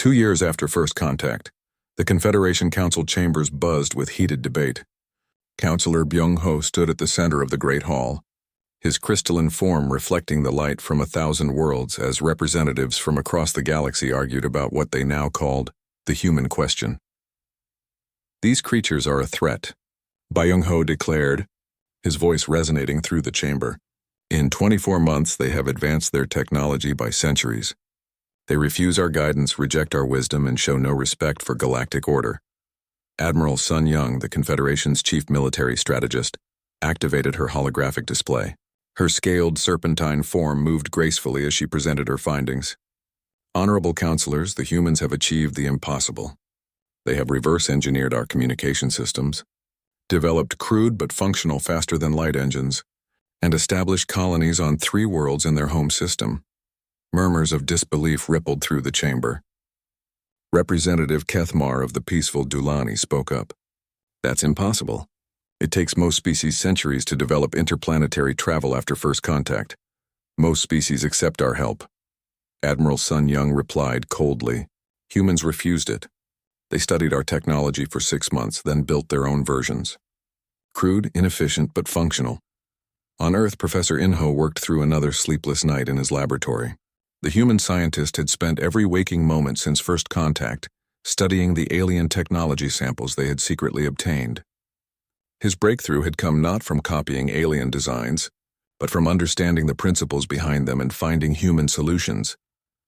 2 years after first contact, the Confederation Council chambers buzzed with heated debate. Councillor Byung-ho stood at the center of the Great Hall, his crystalline form reflecting the light from 1,000 worlds as representatives from across the galaxy argued about what they now called the human question. "These creatures are a threat," Byung-ho declared, his voice resonating through the chamber. "In 24 months they have advanced their technology by centuries. They refuse our guidance, reject our wisdom, and show no respect for galactic order." Admiral Sun Young, the Confederation's chief military strategist, activated her holographic display. Her scaled serpentine form moved gracefully as she presented her findings. "Honorable counselors, the humans have achieved the impossible. They have reverse-engineered our communication systems, developed crude but functional faster-than-light engines, and established colonies on 3 worlds in their home system." Murmurs of disbelief rippled through the chamber. Representative Kethmar of the peaceful Dulani spoke up. "That's impossible. It takes most species centuries to develop interplanetary travel after first contact. Most species accept our help." Admiral Sun Young replied coldly. "Humans refused it. They studied our technology for 6 months, then built their own versions. Crude, inefficient, but functional. On Earth, Professor Inho worked through another sleepless night in his laboratory. The human scientist had spent every waking moment since first contact studying the alien technology samples they had secretly obtained. His breakthrough had come not from copying alien designs, but from understanding the principles behind them and finding human solutions.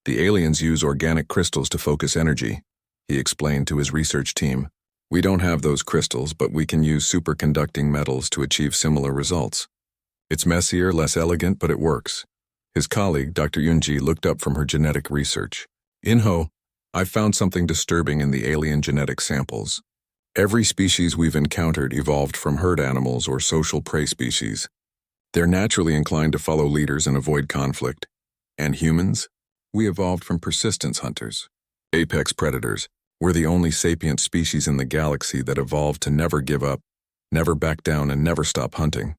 "The aliens use organic crystals to focus energy," he explained to his research team. "We don't have those crystals, but we can use superconducting metals to achieve similar results. It's messier, less elegant, but it works." His colleague, Dr. Yunji, looked up from her genetic research. "Inho, I've found something disturbing in the alien genetic samples. Every species we've encountered evolved from herd animals or social prey species. They're naturally inclined to follow leaders and avoid conflict. And humans? We evolved from persistence hunters, apex predators. We're the only sapient species in the galaxy that evolved to never give up, never back down, and never stop hunting."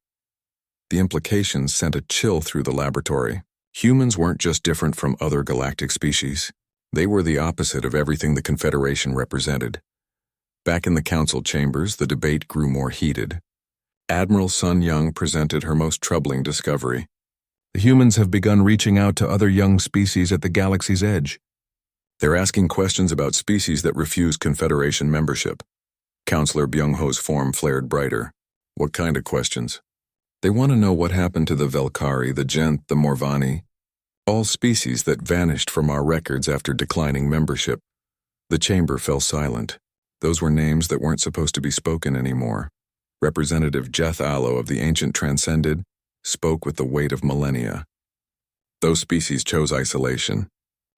The implications sent a chill through the laboratory. Humans weren't just different from other galactic species. They were the opposite of everything the Confederation represented. Back in the council chambers, the debate grew more heated. Admiral Sun Young presented her most troubling discovery. "The humans have begun reaching out to other young species at the galaxy's edge. They're asking questions about species that refuse Confederation membership." Counselor Byung-ho's form flared brighter. "What kind of questions?" "They want to know what happened to the Velkari, the Gent, the Morvani, all species that vanished from our records after declining membership." The chamber fell silent. Those were names that weren't supposed to be spoken anymore. Representative Jeth Alo of the Ancient Transcended spoke with the weight of millennia. "Those species chose isolation.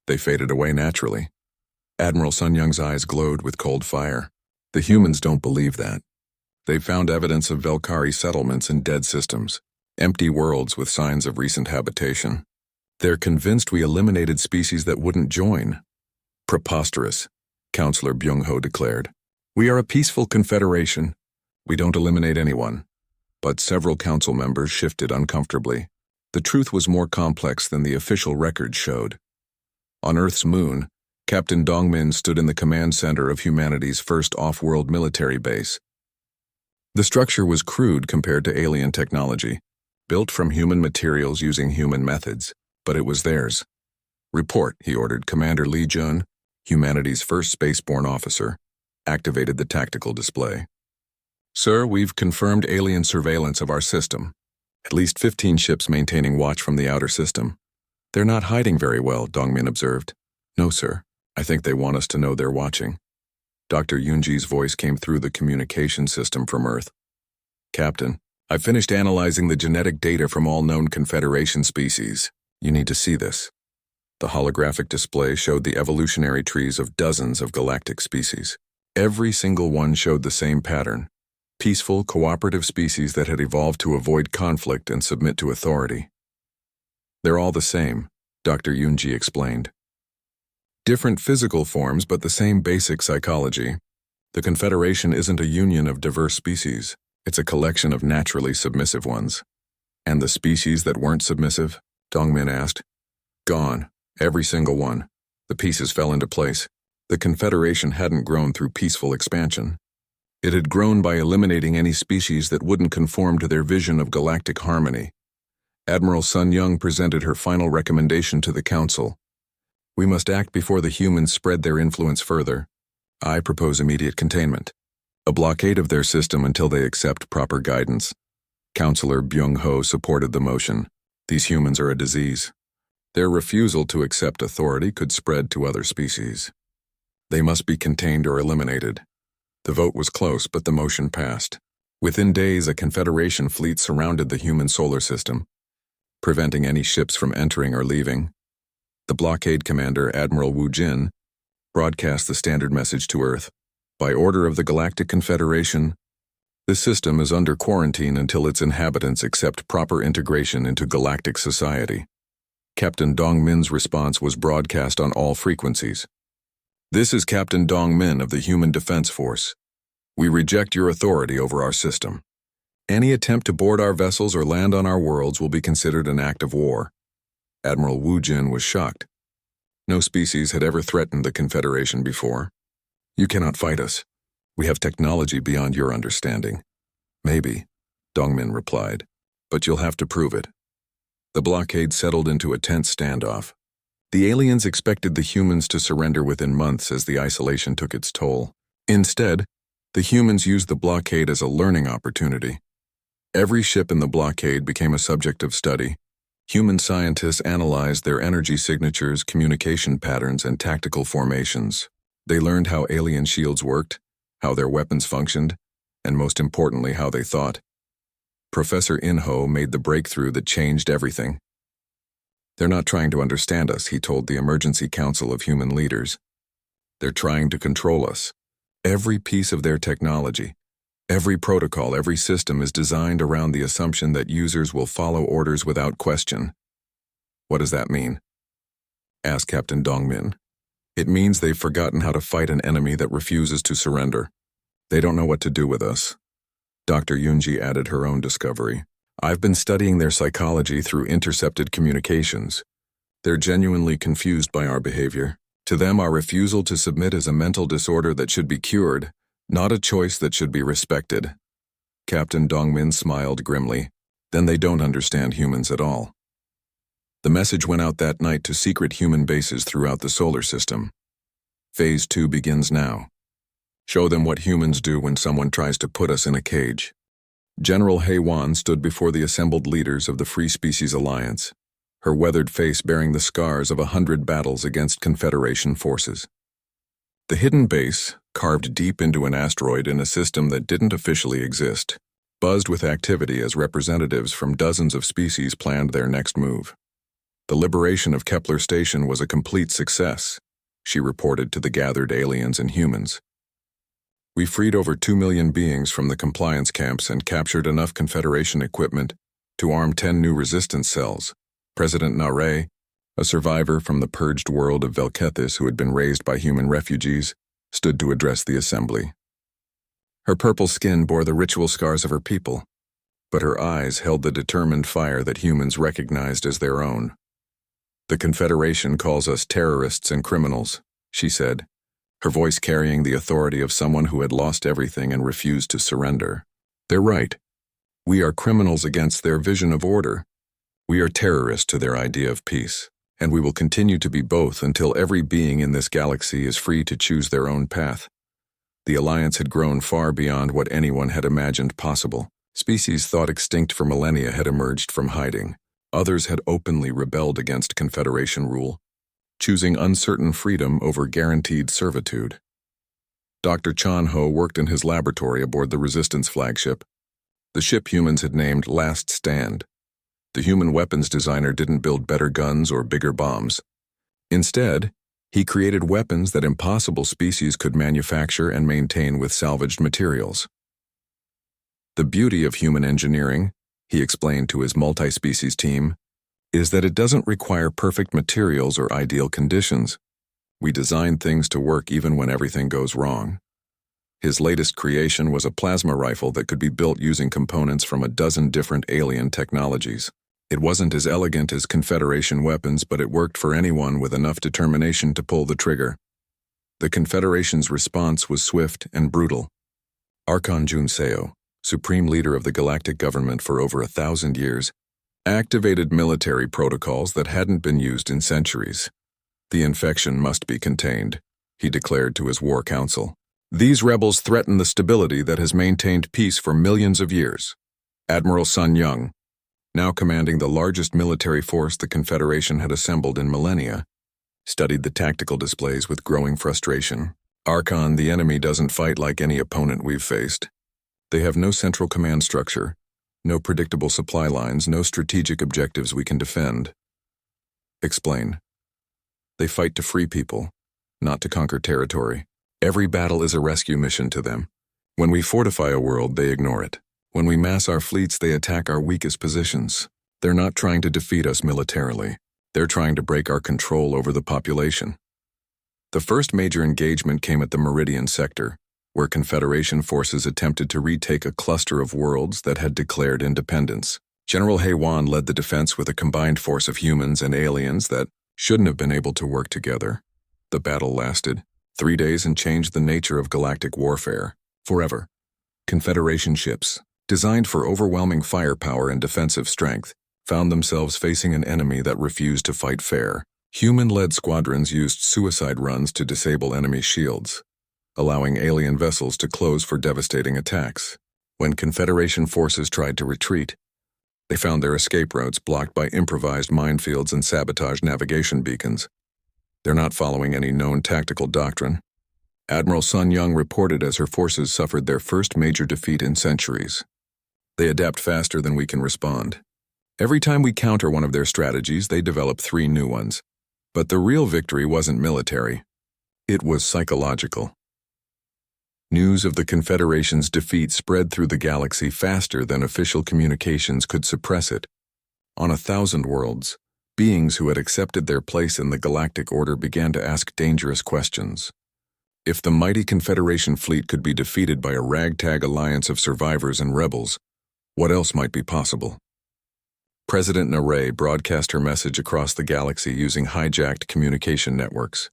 They faded away naturally." Admiral Sun Young's eyes glowed with cold fire. "The humans don't believe that. They've found evidence of Velkari settlements in dead systems, empty worlds with signs of recent habitation. They're convinced we eliminated species that wouldn't join." "Preposterous," Counselor Byung-ho declared. "We are a peaceful confederation. We don't eliminate anyone." But several council members shifted uncomfortably. The truth was more complex than the official records showed. On Earth's moon, Captain Dongmin stood in the command center of humanity's first off-world military base. The structure was crude compared to alien technology, built from human materials using human methods, but it was theirs. "Report," he ordered. Commander Lee Jun, humanity's first spaceborne officer, activated the tactical display. "Sir, we've confirmed alien surveillance of our system. At least 15 ships maintaining watch from the outer system. They're not hiding very well," Dongmin observed. "No, sir. I think they want us to know they're watching." Dr. Yunji's voice came through the communication system from Earth. "Captain, I've finished analyzing the genetic data from all known Confederation species. You need to see this." The holographic display showed the evolutionary trees of dozens of galactic species. Every single one showed the same pattern: peaceful, cooperative species that had evolved to avoid conflict and submit to authority. "They're all the same," Dr. Yunji explained. "Different physical forms, but the same basic psychology. The Confederation isn't a union of diverse species. It's a collection of naturally submissive ones." "And the species that weren't submissive?" Dongmin asked. "Gone. Every single one. The pieces fell into place." The Confederation hadn't grown through peaceful expansion. It had grown by eliminating any species that wouldn't conform to their vision of galactic harmony. Admiral Sun Young presented her final recommendation to the Council. We must act before the humans spread their influence further. I propose immediate containment. A blockade of their system until they accept proper guidance. Councillor Byung-ho supported the motion. These humans are a disease. Their refusal to accept authority could spread to other species. They must be contained or eliminated. The vote was close, but the motion passed. Within days, a Confederation fleet surrounded the human solar system, preventing any ships from entering or leaving. The blockade commander, Admiral Wu Jin, broadcast the standard message to Earth. By order of the Galactic Confederation, this system is under quarantine until its inhabitants accept proper integration into galactic society. Captain Dong Min's response was broadcast on all frequencies. This is Captain Dong Min of the Human Defense Force. We reject your authority over our system. Any attempt to board our vessels or land on our worlds will be considered an act of war. Admiral Wu Jin was shocked. No species had ever threatened the Confederation before. You cannot fight us. We have technology beyond your understanding. Maybe, Dongmin replied, but you'll have to prove it. The blockade settled into a tense standoff. The aliens expected the humans to surrender within months as the isolation took its toll. Instead, the humans used the blockade as a learning opportunity. Every ship in the blockade became a subject of study. Human scientists analyzed their energy signatures, communication patterns, and tactical formations. They learned how alien shields worked, how their weapons functioned, and most importantly, how they thought. Professor In-ho made the breakthrough that changed everything. They're not trying to understand us, he told the Emergency Council of Human Leaders. They're trying to control us. Every piece of their technology, every protocol, every system is designed around the assumption that users will follow orders without question. What does that mean? Asked Captain Dongmin. It means they've forgotten how to fight an enemy that refuses to surrender. They don't know what to do with us. Dr. Yunji added her own discovery. I've been studying their psychology through intercepted communications. They're genuinely confused by our behavior. To them, our refusal to submit is a mental disorder that should be cured, not a choice that should be respected. Captain Dongmin smiled grimly. Then they don't understand humans at all. The message went out that night to secret human bases throughout the solar system. Phase 2 begins now. Show them what humans do when someone tries to put us in a cage. General Hei-wan stood before the assembled leaders of the Free Species Alliance, her weathered face bearing the scars of 100 battles against Confederation forces. The hidden base, carved deep into an asteroid in a system that didn't officially exist, buzzed with activity as representatives from dozens of species planned their next move. The liberation of Kepler Station was a complete success, she reported to the gathered aliens and humans. We freed over 2 million beings from the compliance camps and captured enough Confederation equipment to arm 10 new resistance cells. President Nare, a survivor from the purged world of Velkethis who had been raised by human refugees, stood to address the assembly. Her purple skin bore the ritual scars of her people, but her eyes held the determined fire that humans recognized as their own. The Confederation calls us terrorists and criminals, she said, her voice carrying the authority of someone who had lost everything and refused to surrender. They're right. We are criminals against their vision of order. We are terrorists to their idea of peace, and we will continue to be both until every being in this galaxy is free to choose their own path. The Alliance had grown far beyond what anyone had imagined possible. Species thought extinct for millennia had emerged from hiding. Others had openly rebelled against Confederation rule, choosing uncertain freedom over guaranteed servitude. Dr. Chan-ho worked in his laboratory aboard the Resistance flagship. The ship humans had named Last Stand. The human weapons designer didn't build better guns or bigger bombs. Instead, he created weapons that impossible species could manufacture and maintain with salvaged materials. The beauty of human engineering, he explained to his multi-species team, is that it doesn't require perfect materials or ideal conditions. We design things to work even when everything goes wrong. His latest creation was a plasma rifle that could be built using components from a dozen different alien technologies. It wasn't as elegant as Confederation weapons, but it worked for anyone with enough determination to pull the trigger. The Confederation's response was swift and brutal. Archon Junseo, supreme leader of the galactic government for over 1,000 years, activated military protocols that hadn't been used in centuries. The infection must be contained, he declared to his war council. These rebels threaten the stability that has maintained peace for millions of years. Admiral Sun Young, now commanding the largest military force the Confederation had assembled in millennia, studied the tactical displays with growing frustration. Archon, the enemy doesn't fight like any opponent we've faced. They have no central command structure, no predictable supply lines, no strategic objectives we can defend. Explain. They fight to free people, not to conquer territory. Every battle is a rescue mission to them. When we fortify a world, they ignore it. When we mass our fleets, they attack our weakest positions. They're not trying to defeat us militarily. They're trying to break our control over the population. The first major engagement came at the Meridian sector, where Confederation forces attempted to retake a cluster of worlds that had declared independence. General Heiwan led the defense with a combined force of humans and aliens that shouldn't have been able to work together. The battle lasted 3 days and changed the nature of galactic warfare forever. Confederation ships, designed for overwhelming firepower and defensive strength, found themselves facing an enemy that refused to fight fair. Human-led squadrons used suicide runs to disable enemy shields, allowing alien vessels to close for devastating attacks. When Confederation forces tried to retreat, they found their escape routes blocked by improvised minefields and sabotage navigation beacons. They're not following any known tactical doctrine. Admiral Sun Young reported as her forces suffered their first major defeat in centuries. They adapt faster than we can respond. Every time we counter one of their strategies, they develop 3 new ones. But the real victory wasn't military. It was psychological. News of the Confederation's defeat spread through the galaxy faster than official communications could suppress it. On 1,000 worlds, beings who had accepted their place in the galactic order began to ask dangerous questions. If the mighty Confederation fleet could be defeated by a ragtag alliance of survivors and rebels, what else might be possible? President Narration broadcast her message across the galaxy using hijacked communication networks.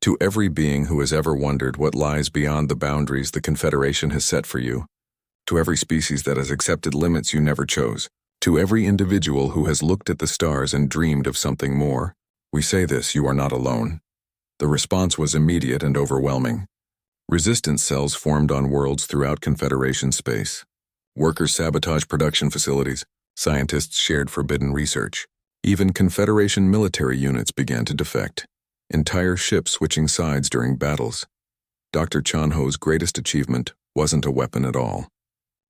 To every being who has ever wondered what lies beyond the boundaries the Confederation has set for you, to every species that has accepted limits you never chose, to every individual who has looked at the stars and dreamed of something more, we say this: you are not alone. The response was immediate and overwhelming. Resistance cells formed on worlds throughout Confederation space. Workers sabotaged production facilities. Scientists shared forbidden research. Even Confederation military units began to defect. Entire ships switching sides during battles. Dr. Chanho's greatest achievement wasn't a weapon at all.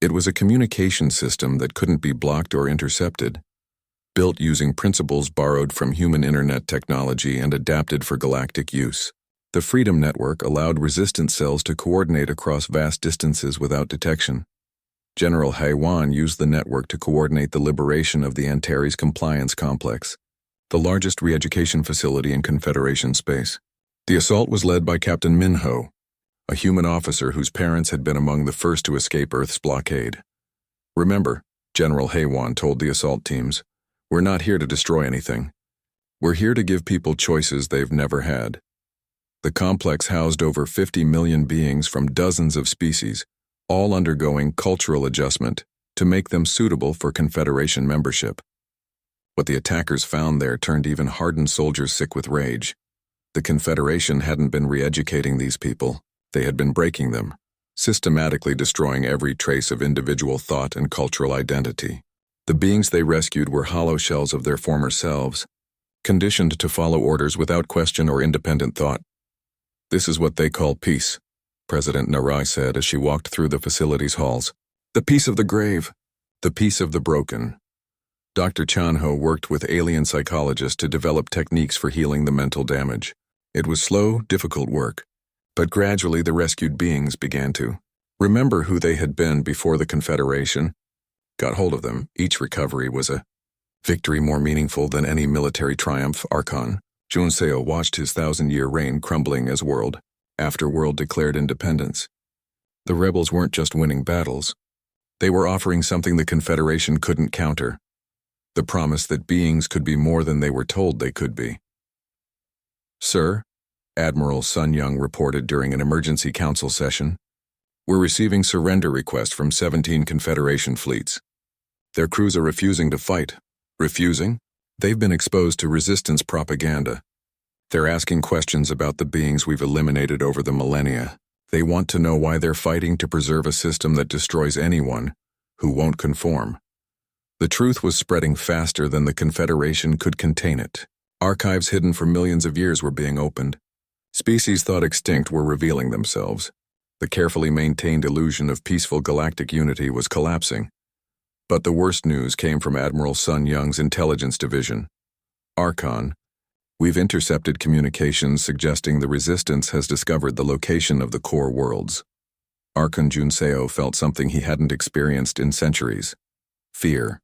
It was a communication system that couldn't be blocked or intercepted. Built using principles borrowed from human internet technology and adapted for galactic use. The Freedom Network allowed resistance cells to coordinate across vast distances without detection. General Heiwan used the network to coordinate the liberation of the Antares Compliance Complex, the largest re-education facility in Confederation space. The assault was led by Captain Minho, a human officer whose parents had been among the first to escape Earth's blockade. Remember, General Heiwan told the assault teams, we're not here to destroy anything. We're here to give people choices they've never had. The complex housed over 50 million beings from dozens of species, all undergoing cultural adjustment to make them suitable for Confederation membership. What the attackers found there turned even hardened soldiers sick with rage. The Confederation hadn't been re-educating these people, they had been breaking them, systematically destroying every trace of individual thought and cultural identity. The beings they rescued were hollow shells of their former selves, conditioned to follow orders without question or independent thought. This is what they call peace, President Narration said as she walked through the facility's halls. The peace of the grave, the peace of the broken. Dr. Chanho worked with alien psychologists to develop techniques for healing the mental damage. It was slow, difficult work, but gradually the rescued beings began to remember who they had been before the Confederation got hold of them. Each recovery was a victory more meaningful than any military triumph. Archon Junseo watched his 1,000-year reign crumbling as world after world declared independence. The rebels weren't just winning battles. They were offering something the Confederation couldn't counter. The promise that beings could be more than they were told they could be. Sir, Admiral Sun Young reported during an emergency council session. We're receiving surrender requests from 17 Confederation fleets. Their crews are refusing to fight. Refusing? They've been exposed to resistance propaganda. They're asking questions about the beings we've eliminated over the millennia. They want to know why they're fighting to preserve a system that destroys anyone who won't conform. The truth was spreading faster than the Confederation could contain it. Archives hidden for millions of years were being opened. Species thought extinct were revealing themselves. The carefully maintained illusion of peaceful galactic unity was collapsing. But the worst news came from Admiral Sun Young's intelligence division. Archon, we've intercepted communications suggesting the Resistance has discovered the location of the core worlds. Archon Junseo felt something he hadn't experienced in centuries. Fear.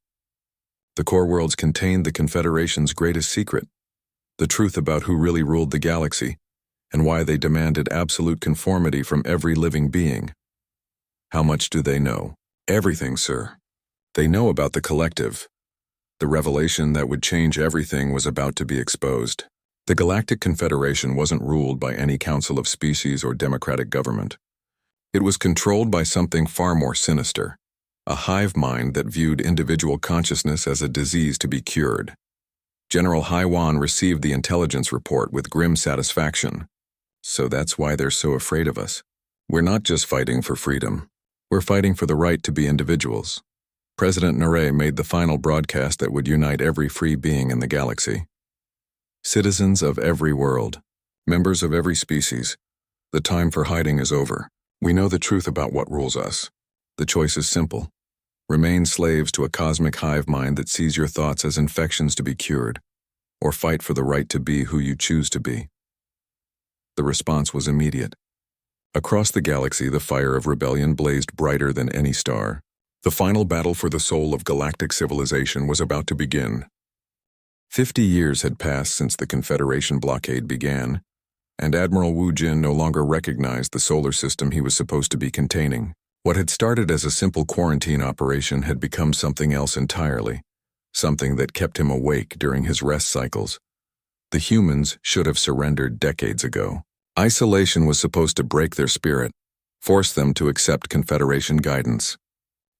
The core worlds contained the Confederation's greatest secret, the truth about who really ruled the galaxy, and why they demanded absolute conformity from every living being. How much do they know? Everything, sir. They know about the collective. The revelation that would change everything was about to be exposed. The Galactic Confederation wasn't ruled by any council of species or democratic government. It was controlled by something far more sinister, a hive mind that viewed individual consciousness as a disease to be cured. General Haiwan received the intelligence report with grim satisfaction. So that's why they're so afraid of us. We're not just fighting for freedom. We're fighting for the right to be individuals. President Narration made the final broadcast that would unite every free being in the galaxy. Citizens of every world, members of every species, the time for hiding is over. We know the truth about what rules us. The choice is simple. Remain slaves to a cosmic hive mind that sees your thoughts as infections to be cured, or fight for the right to be who you choose to be. The response was immediate. Across the galaxy, the fire of rebellion blazed brighter than any star. The final battle for the soul of galactic civilization was about to begin. 50 years had passed since the Confederation blockade began, and Admiral Wu Jin no longer recognized the solar system he was supposed to be containing. What had started as a simple quarantine operation had become something else entirely, something that kept him awake during his rest cycles. The humans should have surrendered decades ago. Isolation was supposed to break their spirit, force them to accept Confederation guidance.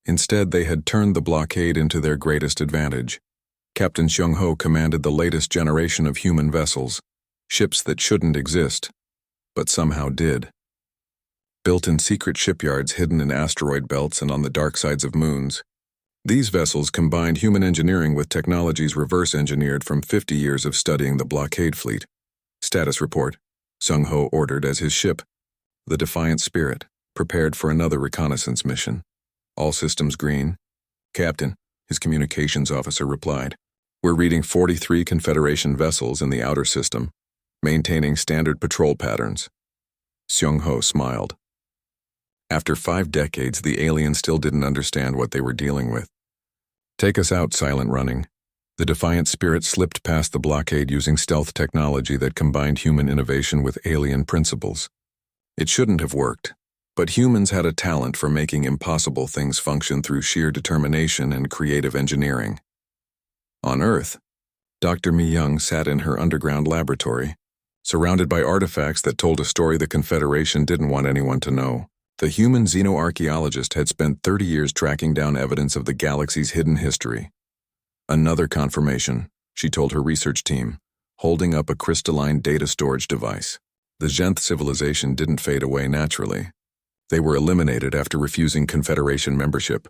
Instead, they had turned the blockade into their greatest advantage. Captain Xiong-Ho commanded the latest generation of human vessels, ships that shouldn't exist, but somehow did. Built in secret shipyards hidden in asteroid belts and on the dark sides of moons, these vessels combined human engineering with technologies reverse-engineered from 50 years of studying the blockade fleet. Status report. Xiong-Ho ordered as his ship, the Defiant Spirit, prepared for another reconnaissance mission. All systems green. Captain, his communications officer replied. We're reading 43 Confederation vessels in the outer system, maintaining standard patrol patterns. Xiong-Ho smiled. After 5 decades, the aliens still didn't understand what they were dealing with. Take us out, Silent Running. The Defiant Spirit slipped past the blockade using stealth technology that combined human innovation with alien principles. It shouldn't have worked. But humans had a talent for making impossible things function through sheer determination and creative engineering. On Earth, Dr. Mi Young sat in her underground laboratory, surrounded by artifacts that told a story the Confederation didn't want anyone to know. The human xenoarchaeologist had spent 30 years tracking down evidence of the galaxy's hidden history. Another confirmation, she told her research team, holding up a crystalline data storage device. The Zhenth civilization didn't fade away naturally. They were eliminated after refusing Confederation membership.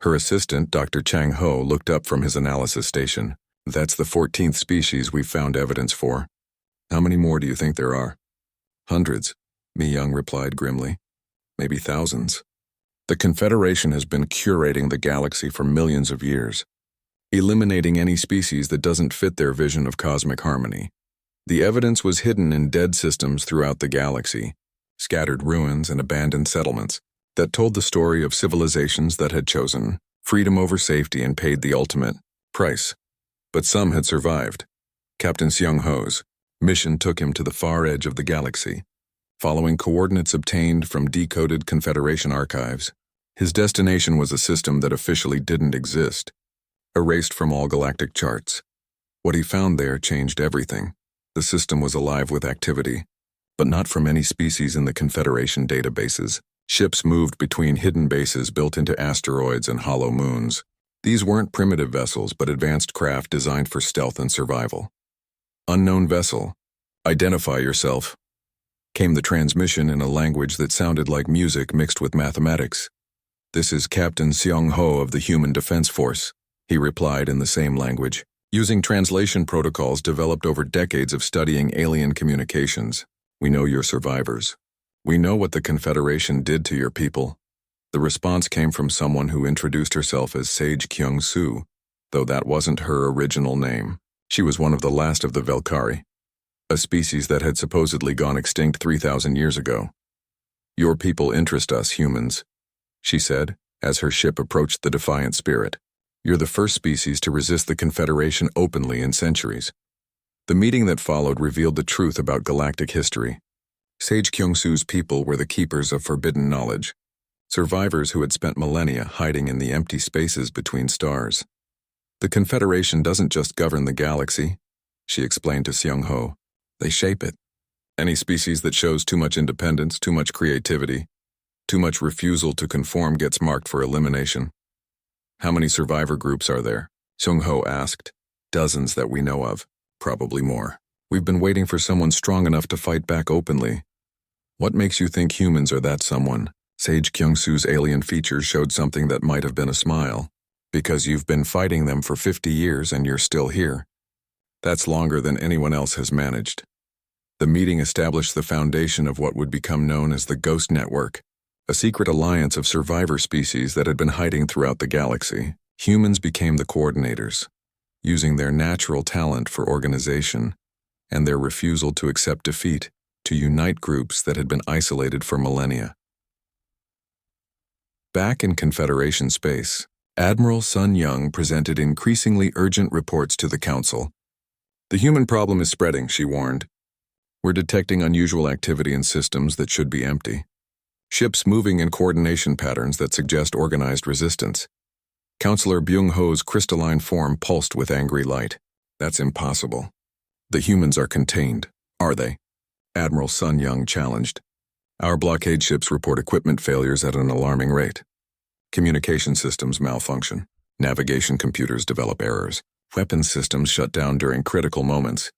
Her assistant, Dr. Chang Ho, looked up from his analysis station. That's the 14th species we've found evidence for. How many more do you think there are? Hundreds, Mi Young replied grimly. Maybe thousands. The Confederation has been curating the galaxy for millions of years, eliminating any species that doesn't fit their vision of cosmic harmony. The evidence was hidden in dead systems throughout the galaxy, scattered ruins and abandoned settlements that told the story of civilizations that had chosen freedom over safety and paid the ultimate price. But some had survived. Captain Xiong-Ho's mission took him to the far edge of the galaxy. Following coordinates obtained from decoded Confederation archives, his destination was a system that officially didn't exist, erased from all galactic charts. What he found there changed everything. The system was alive with activity, but not from any species in the Confederation databases. Ships moved between hidden bases built into asteroids and hollow moons. These weren't primitive vessels, but advanced craft designed for stealth and survival. Unknown vessel, identify yourself, came the transmission in a language that sounded like music mixed with mathematics. This is Captain Seong Ho of the Human Defense Force, he replied in the same language, using translation protocols developed over decades of studying alien communications. We know you're survivors. We know what the Confederation did to your people. The response came from someone who introduced herself as Sage Kyung-soo, though that wasn't her original name. She was one of the last of the Velkari, a species that had supposedly gone extinct 3,000 years ago. Your people interest us, humans, she said, as her ship approached the defiant spirit. You're the first species to resist the Confederation openly in centuries. The meeting that followed revealed the truth about galactic history. Sage Kyung-soo's people were the keepers of forbidden knowledge, survivors who had spent millennia hiding in the empty spaces between stars. The Confederation doesn't just govern the galaxy, she explained to Seong Ho. They shape it. Any species that shows too much independence, too much creativity, too much refusal to conform gets marked for elimination. How many survivor groups are there? Seong Ho asked. Dozens that we know of, probably more. We've been waiting for someone strong enough to fight back openly. What makes you think humans are that someone? Sage Kyung-soo's alien features showed something that might have been a smile. Because you've been fighting them for 50 years and you're still here. That's longer than anyone else has managed. The meeting established the foundation of what would become known as the Ghost Network, a secret alliance of survivor species that had been hiding throughout the galaxy. Humans became the coordinators, using their natural talent for organization and their refusal to accept defeat to unite groups that had been isolated for millennia. Back in Confederation space, Admiral Sun Young presented increasingly urgent reports to the Council. The human problem is spreading, she warned. We're detecting unusual activity in systems that should be empty. Ships moving in coordination patterns that suggest organized resistance. Counselor Byung-ho's crystalline form pulsed with angry light. That's impossible. The humans are contained, are they? Admiral Sun Young challenged. Our blockade ships report equipment failures at an alarming rate. Communication systems malfunction. Navigation computers develop errors. Weapons systems shut down during critical moments.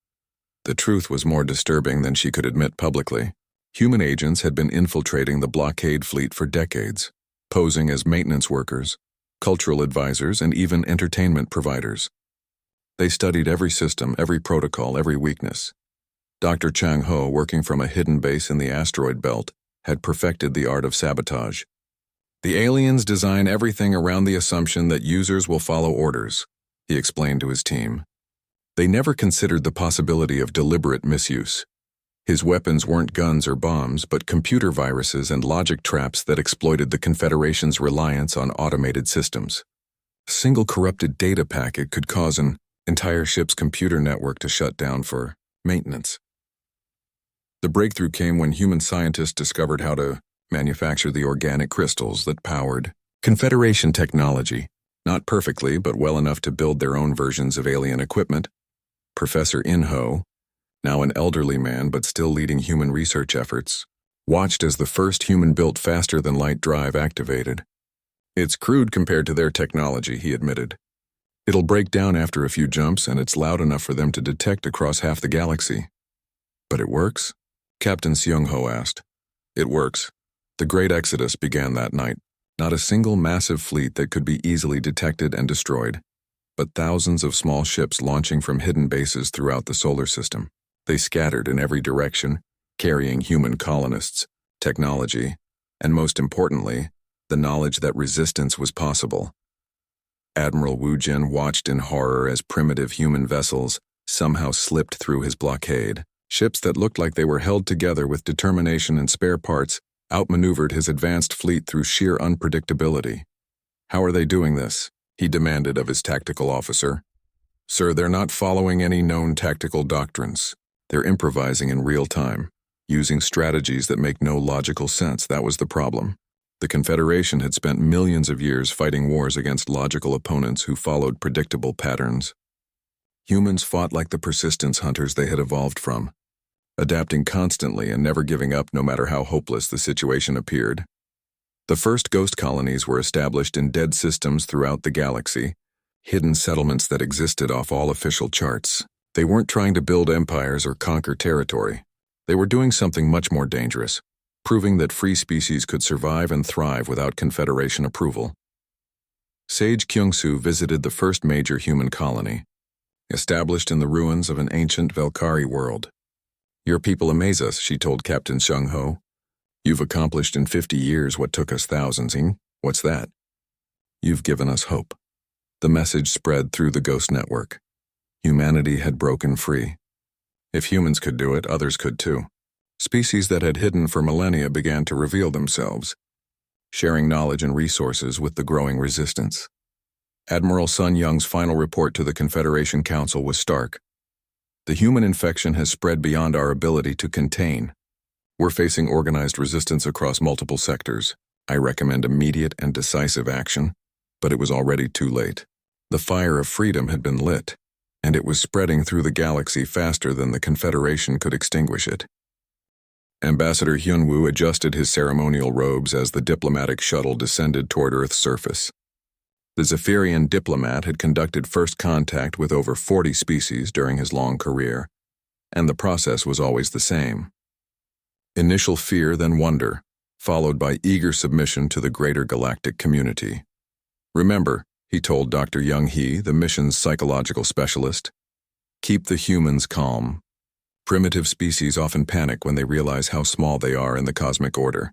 The truth was more disturbing than she could admit publicly. Human agents had been infiltrating the blockade fleet for decades, posing as maintenance workers, cultural advisors, and even entertainment providers. They studied every system, every protocol, every weakness. Dr. Chang Ho, working from a hidden base in the asteroid belt, had perfected the art of sabotage. The aliens design everything around the assumption that users will follow orders, he explained to his team. They never considered the possibility of deliberate misuse. His weapons weren't guns or bombs, but computer viruses and logic traps that exploited the Confederation's reliance on automated systems. A single corrupted data packet could cause an entire ship's computer network to shut down for maintenance. The breakthrough came when human scientists discovered how to manufacture the organic crystals that powered Confederation technology, not perfectly, but well enough to build their own versions of alien equipment. Professor In-ho, now an elderly man but still leading human research efforts, watched as the first human-built faster-than-light drive activated. It's crude compared to their technology, he admitted. It'll break down after a few jumps, and it's loud enough for them to detect across half the galaxy. But it works? Captain Seong-ho asked. It works. The Great Exodus began that night. Not a single massive fleet that could be easily detected and destroyed, but thousands of small ships launching from hidden bases throughout the solar system. They scattered in every direction, carrying human colonists, technology, and most importantly, the knowledge that resistance was possible. Admiral Wu Jin watched in horror as primitive human vessels somehow slipped through his blockade. Ships that looked like they were held together with determination and spare parts outmaneuvered his advanced fleet through sheer unpredictability. How are they doing this? He demanded of his tactical officer. Sir, they're not following any known tactical doctrines. They're improvising in real time, using strategies that make no logical sense. That was the problem. The Confederation had spent millions of years fighting wars against logical opponents who followed predictable patterns. Humans fought like the persistence hunters they had evolved from, adapting constantly and never giving up no matter how hopeless the situation appeared. The first ghost colonies were established in dead systems throughout the galaxy, hidden settlements that existed off all official charts. They weren't trying to build empires or conquer territory. They were doing something much more dangerous, proving that free species could survive and thrive without Confederation approval. Sage Kyungsu visited the first major human colony, established in the ruins of an ancient Velkari world. "Your people amaze us," she told Captain Sung Ho. "You've accomplished in 50 years what took us thousands. What's that?" "You've given us hope." The message spread through the ghost network. Humanity had broken free. If humans could do it, others could too. Species that had hidden for millennia began to reveal themselves, sharing knowledge and resources with the growing resistance. Admiral Sun Young's final report to the Confederation Council was stark. "The human infection has spread beyond our ability to contain. We're facing organized resistance across multiple sectors. I recommend immediate and decisive action." But it was already too late. The fire of freedom had been lit, and it was spreading through the galaxy faster than the Confederation could extinguish it. Ambassador Hyunwoo adjusted his ceremonial robes as the diplomatic shuttle descended toward Earth's surface. The Zephyrian diplomat had conducted first contact with over 40 species during his long career, and the process was always the same. Initial fear, then wonder, followed by eager submission to the greater galactic community. "Remember," he told Dr. Young-hee, the mission's psychological specialist, "keep the humans calm. Primitive species often panic when they realize how small they are in the cosmic order."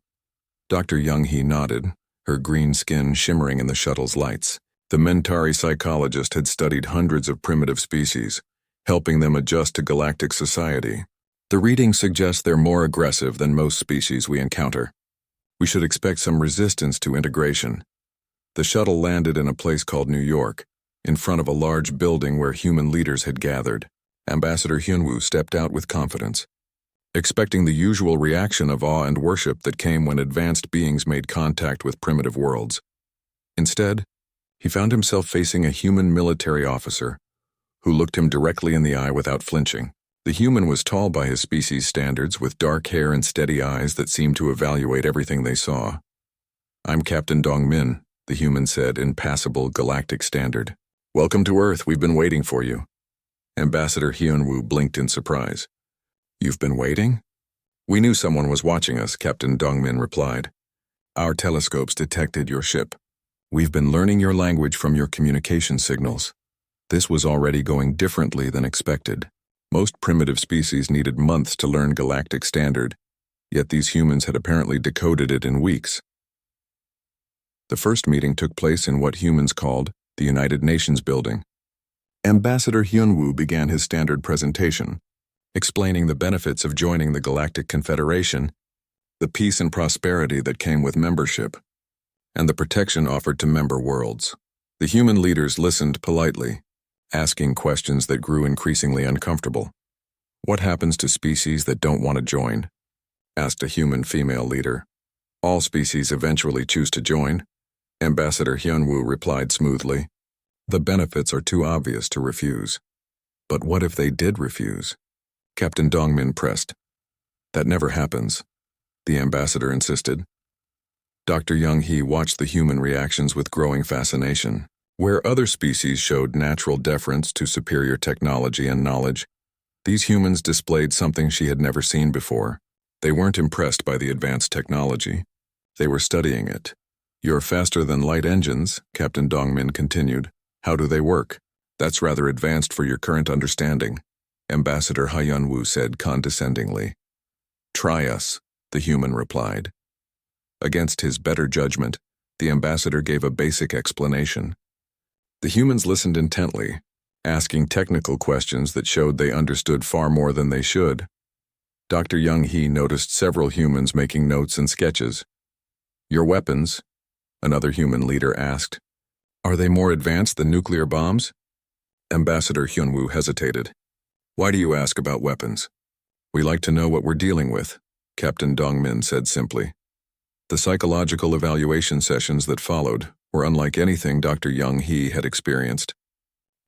Dr. Young-hee nodded, her green skin shimmering in the shuttle's lights. The Mentari psychologist had studied hundreds of primitive species, helping them adjust to galactic society. "The reading suggests they're more aggressive than most species we encounter. We should expect some resistance to integration." The shuttle landed in a place called New York, in front of a large building where human leaders had gathered. Ambassador Hyunwoo stepped out with confidence, expecting the usual reaction of awe and worship that came when advanced beings made contact with primitive worlds. Instead, he found himself facing a human military officer who looked him directly in the eye without flinching. The human was tall by his species standards, with dark hair and steady eyes that seemed to evaluate everything they saw. "I'm Captain Dong-min," the human said in passable galactic standard. "Welcome to Earth, we've been waiting for you." Ambassador Hyunwoo blinked in surprise. "You've been waiting?" "We knew someone was watching us," Captain Dong-min replied. "Our telescopes detected your ship. We've been learning your language from your communication signals." This was already going differently than expected. Most primitive species needed months to learn galactic standard, yet these humans had apparently decoded it in weeks. The first meeting took place in what humans called the United Nations building. Ambassador Hyunwoo began his standard presentation, explaining the benefits of joining the Galactic Confederation, the peace and prosperity that came with membership, and the protection offered to member worlds. The human leaders listened politely, asking questions that grew increasingly uncomfortable. "What happens to species that don't want to join?" asked a human female leader. "All species eventually choose to join," Ambassador Hyunwoo replied smoothly. "The benefits are too obvious to refuse." "But what if they did refuse?" Captain Dongmin pressed. "That never happens," the ambassador insisted. Dr. Young-hee watched the human reactions with growing fascination. Where other species showed natural deference to superior technology and knowledge, these humans displayed something she had never seen before. They weren't impressed by the advanced technology. They were studying it. "You're faster than light engines," Captain Dongmin continued. "How do they work?" "That's rather advanced for your current understanding," Ambassador Hyunwoo said condescendingly. "Try us," the human replied. Against his better judgment, the ambassador gave a basic explanation. The humans listened intently, asking technical questions that showed they understood far more than they should. Dr. Young-hee noticed several humans making notes and sketches. "Your weapons?" another human leader asked. "Are they more advanced than nuclear bombs?" Ambassador Hyunwoo hesitated. "Why do you ask about weapons?" "We like to know what we're dealing with," Captain Dongmin said simply. The psychological evaluation sessions that followed were unlike anything Dr. Young-hee had experienced.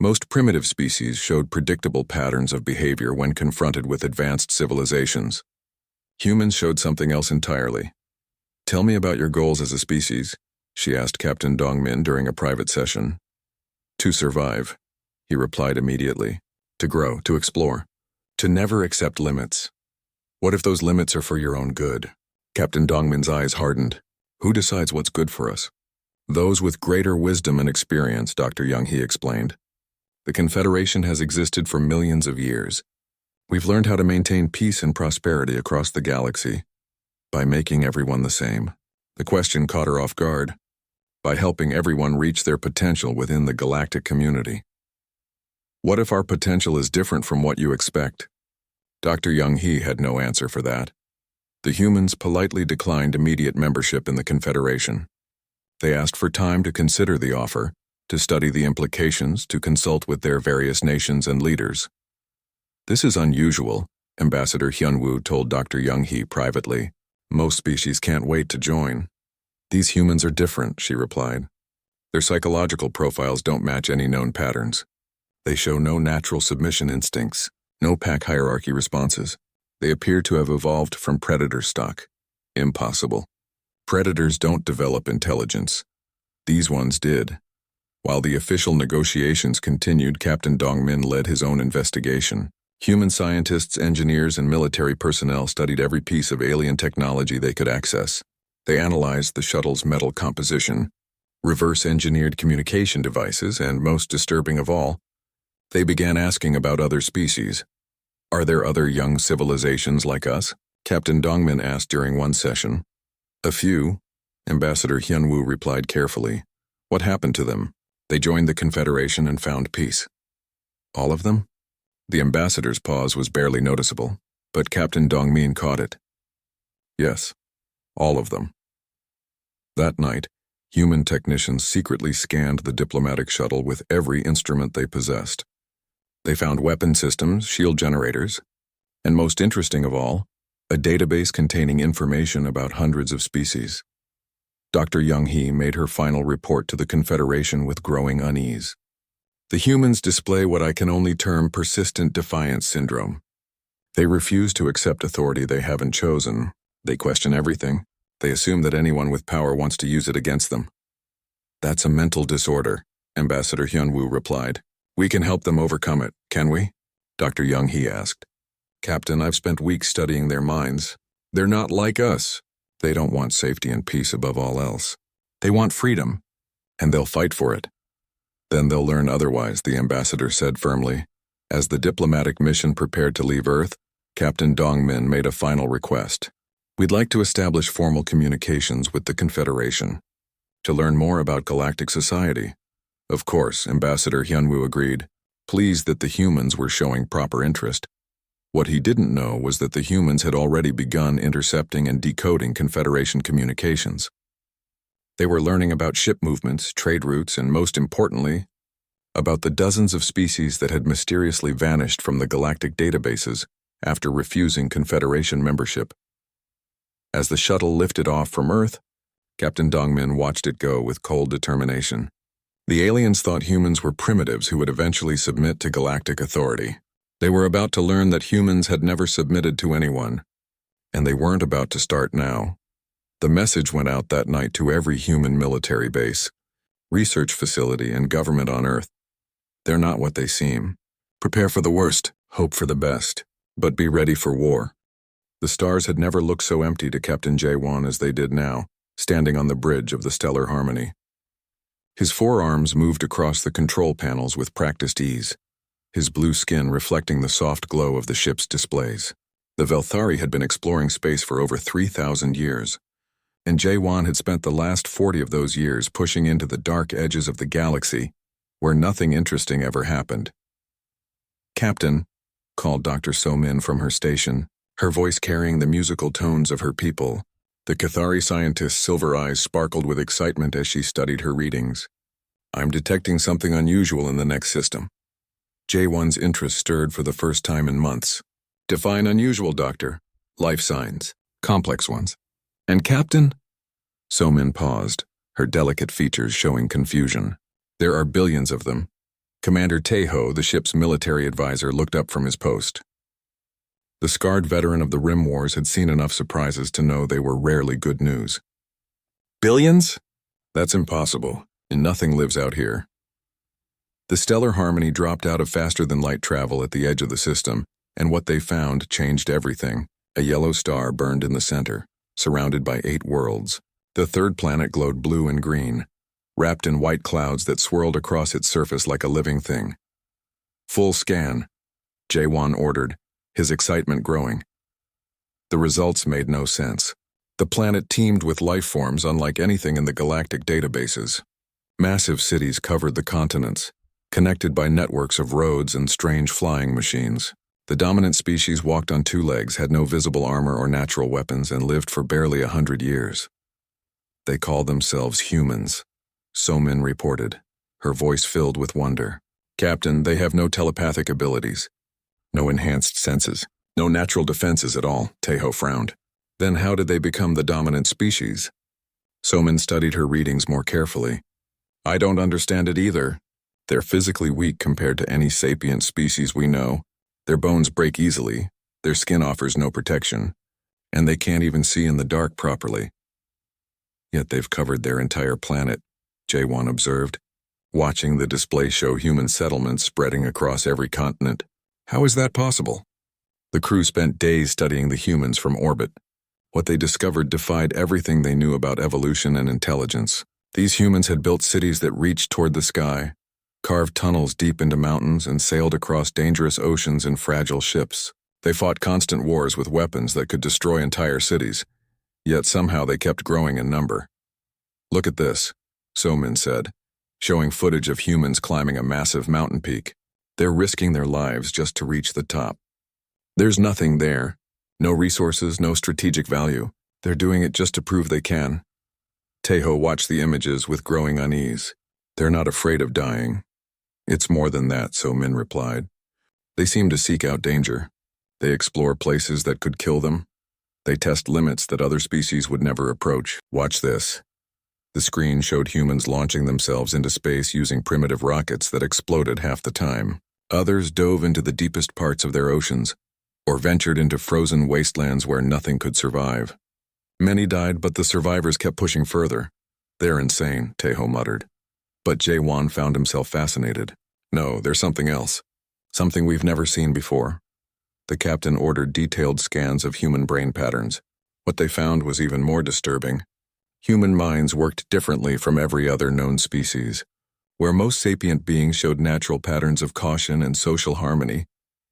Most primitive species showed predictable patterns of behavior when confronted with advanced civilizations. Humans showed something else entirely. "Tell me about your goals as a species," she asked Captain Dongmin during a private session. "To survive," he replied immediately. "To grow, to explore, to never accept limits." "What if those limits are for your own good?" Captain Dongmin's eyes hardened. "Who decides what's good for us?" "Those with greater wisdom and experience," Dr. Young-hee explained. "The Confederation has existed for millions of years. We've learned how to maintain peace and prosperity across the galaxy by making everyone the same." The question caught her off guard. By helping everyone reach their potential within the galactic community. "What if our potential is different from what you expect?" Dr. Young-hee had no answer for that. The humans politely declined immediate membership in the Confederation. They asked for time to consider the offer, to study the implications, to consult with their various nations and leaders. "This is unusual," Ambassador Hyunwoo told Dr. Young-hee privately. "Most species can't wait to join." "These humans are different," she replied. "Their psychological profiles don't match any known patterns. They show no natural submission instincts, no pack hierarchy responses. They appear to have evolved from predator stock. Impossible. Predators don't develop intelligence. These ones did." While the official negotiations continued, Captain Dongmin led his own investigation. Human scientists, engineers, and military personnel studied every piece of alien technology they could access. They analyzed the shuttle's metal composition, reverse-engineered communication devices, and most disturbing of all, they began asking about other species. "Are there other young civilizations like us?" Captain Dongmin asked during one session. "A few," Ambassador Hyunwoo replied carefully. "What happened to them?" "They joined the Confederation and found peace." "All of them?" The ambassador's pause was barely noticeable, but Captain Dongmin caught it. "Yes, all of them." That night, human technicians secretly scanned the diplomatic shuttle with every instrument they possessed. They found weapon systems, shield generators, and most interesting of all, a database containing information about hundreds of species. Dr. Young-hee made her final report to the Confederation with growing unease. "The humans display what I can only term persistent defiance syndrome. They refuse to accept authority they haven't chosen. They question everything. They assume that anyone with power wants to use it against them." "That's a mental disorder," Ambassador Hyunwoo replied. "We can help them overcome it, can we?" Dr. Young-hee asked. "Captain, I've spent weeks studying their minds. They're not like us. They don't want safety and peace above all else. They want freedom, and they'll fight for it." "Then they'll learn otherwise," the ambassador said firmly. As the diplomatic mission prepared to leave Earth, Captain Dongmin made a final request. "We'd like to establish formal communications with the Confederation to learn more about galactic society." Of course, Ambassador Hyunwoo agreed, pleased that the humans were showing proper interest. What he didn't know was that the humans had already begun intercepting and decoding Confederation communications. They were learning about ship movements, trade routes, and most importantly, about the dozens of species that had mysteriously vanished from the galactic databases after refusing Confederation membership. As the shuttle lifted off from Earth, Captain Dongmin watched it go with cold determination. The aliens thought humans were primitives who would eventually submit to galactic authority. They were about to learn that humans had never submitted to anyone, and they weren't about to start now. The message went out that night to every human military base, research facility, and government on Earth. They're not what they seem. Prepare for the worst, hope for the best, but be ready for war. The stars had never looked so empty to Captain Jae-won as they did now, standing on the bridge of the Stellar Harmony. His forearms moved across the control panels with practiced ease, his blue skin reflecting the soft glow of the ship's displays. The Velthari had been exploring space for over 3,000 years, and Jae-won had spent the last 40 of those years pushing into the dark edges of the galaxy, where nothing interesting ever happened. "Captain," called Dr. So-min from her station, her voice carrying the musical tones of her people. The Cathari scientist's silver eyes sparkled with excitement as she studied her readings. "I'm detecting something unusual in the next system." Jae-won's interest stirred for the first time in months. "Define unusual, Doctor." "Life signs. Complex ones." "And Captain?" So-min paused, her delicate features showing confusion. "There are billions of them. Commander Tejo, the ship's military advisor, looked up from his post. The scarred veteran of the Rim Wars had seen enough surprises to know they were rarely good news. Billions? That's impossible, and nothing lives out here. The stellar harmony dropped out of faster-than-light travel at the edge of the system, and what they found changed everything. A yellow star burned in the center, surrounded by 8 worlds. The third planet glowed blue and green, wrapped in white clouds that swirled across its surface like a living thing. Full scan, J1 ordered, his excitement growing. The results made no sense. The planet teemed with life forms unlike anything in the galactic databases. Massive cities covered the continents, connected by networks of roads and strange flying machines. The dominant species walked on 2 legs, had no visible armor or natural weapons, and lived for barely 100 years. They called themselves humans, Somin reported, her voice filled with wonder. Captain, they have no telepathic abilities, no enhanced senses, no natural defenses at all, Tejo frowned. Then how did they become the dominant species? Somin studied her readings more carefully. I don't understand it either. They're physically weak compared to any sapient species we know. Their bones break easily, their skin offers no protection, and they can't even see in the dark properly. Yet they've covered their entire planet, J1 observed, watching the display show human settlements spreading across every continent. How is that possible? The crew spent days studying the humans from orbit. What they discovered defied everything they knew about evolution and intelligence. These humans had built cities that reached toward the sky, carved tunnels deep into mountains, and sailed across dangerous oceans in fragile ships. They fought constant wars with weapons that could destroy entire cities, yet somehow they kept growing in number. Look at this, Somin said, showing footage of humans climbing a massive mountain peak. They're risking their lives just to reach the top. There's nothing there, no resources, no strategic value. They're doing it just to prove they can. Tejo watched the images with growing unease. They're not afraid of dying. It's more than that, Somin replied. They seem to seek out danger. They explore places that could kill them. They test limits that other species would never approach. Watch this. The screen showed humans launching themselves into space using primitive rockets that exploded half the time. Others dove into the deepest parts of their oceans, or ventured into frozen wastelands where nothing could survive. Many died, but the survivors kept pushing further. They're insane, Tejo muttered. But J1 found himself fascinated. No, there's something else. Something we've never seen before. The captain ordered detailed scans of human brain patterns. What they found was even more disturbing. Human minds worked differently from every other known species. Where most sapient beings showed natural patterns of caution and social harmony,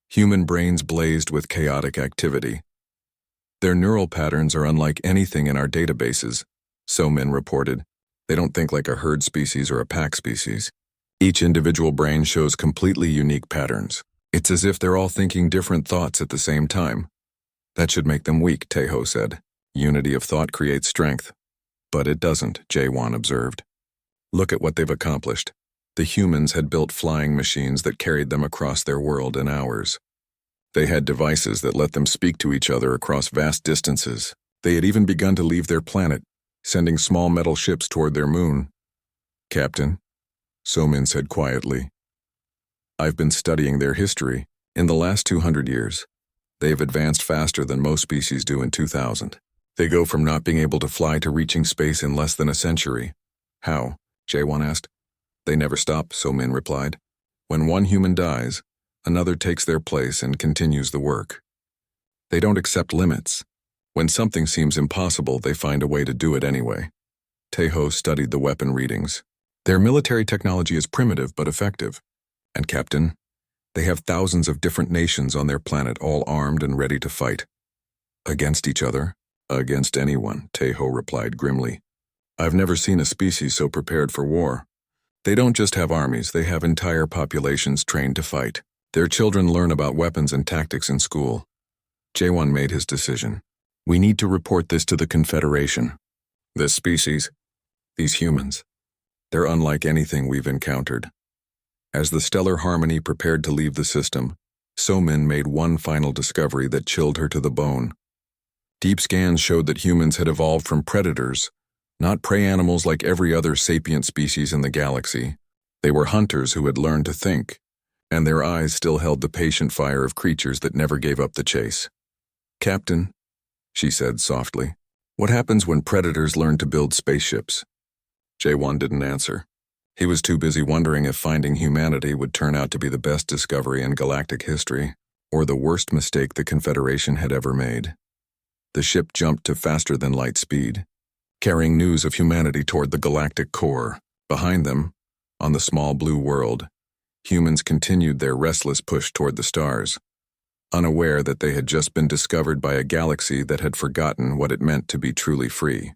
human brains blazed with chaotic activity. Their neural patterns are unlike anything in our databases, Somin reported. They don't think like a herd species or a pack species. Each individual brain shows completely unique patterns. It's as if they're all thinking different thoughts at the same time. That should make them weak, Tejo said. Unity of thought creates strength. But it doesn't, J1 observed. Look at what they've accomplished. The humans had built flying machines that carried them across their world in hours. They had devices that let them speak to each other across vast distances. They had even begun to leave their planet, sending small metal ships toward their moon. Captain, Somin said quietly, I've been studying their history. In the last 200 years, they've advanced faster than most species do in 2000. They go from not being able to fly to reaching space in less than a century. How? J1 asked. They never stop, Somin replied. When one human dies, another takes their place and continues the work. They don't accept limits. When something seems impossible, they find a way to do it anyway. Tejo studied the weapon readings. Their military technology is primitive but effective. And Captain, they have thousands of different nations on their planet, all armed and ready to fight. Against each other? Against anyone, Tejo replied grimly. I've never seen a species so prepared for war. They don't just have armies, they have entire populations trained to fight. Their children learn about weapons and tactics in school. J1 made his decision. We need to report this to the Confederation. This species, these humans, they're unlike anything we've encountered. As the stellar harmony prepared to leave the system, Somin made one final discovery that chilled her to the bone. Deep scans showed that humans had evolved from predators, not prey animals like every other sapient species in the galaxy. They were hunters who had learned to think, and their eyes still held the patient fire of creatures that never gave up the chase. "Captain," she said softly, "what happens when predators learn to build spaceships?" J1 didn't answer. He was too busy wondering if finding humanity would turn out to be the best discovery in galactic history, or the worst mistake the Confederation had ever made. The ship jumped to faster-than-light speed, carrying news of humanity toward the galactic core. Behind them, on the small blue world, humans continued their restless push toward the stars, unaware that they had just been discovered by a galaxy that had forgotten what it meant to be truly free.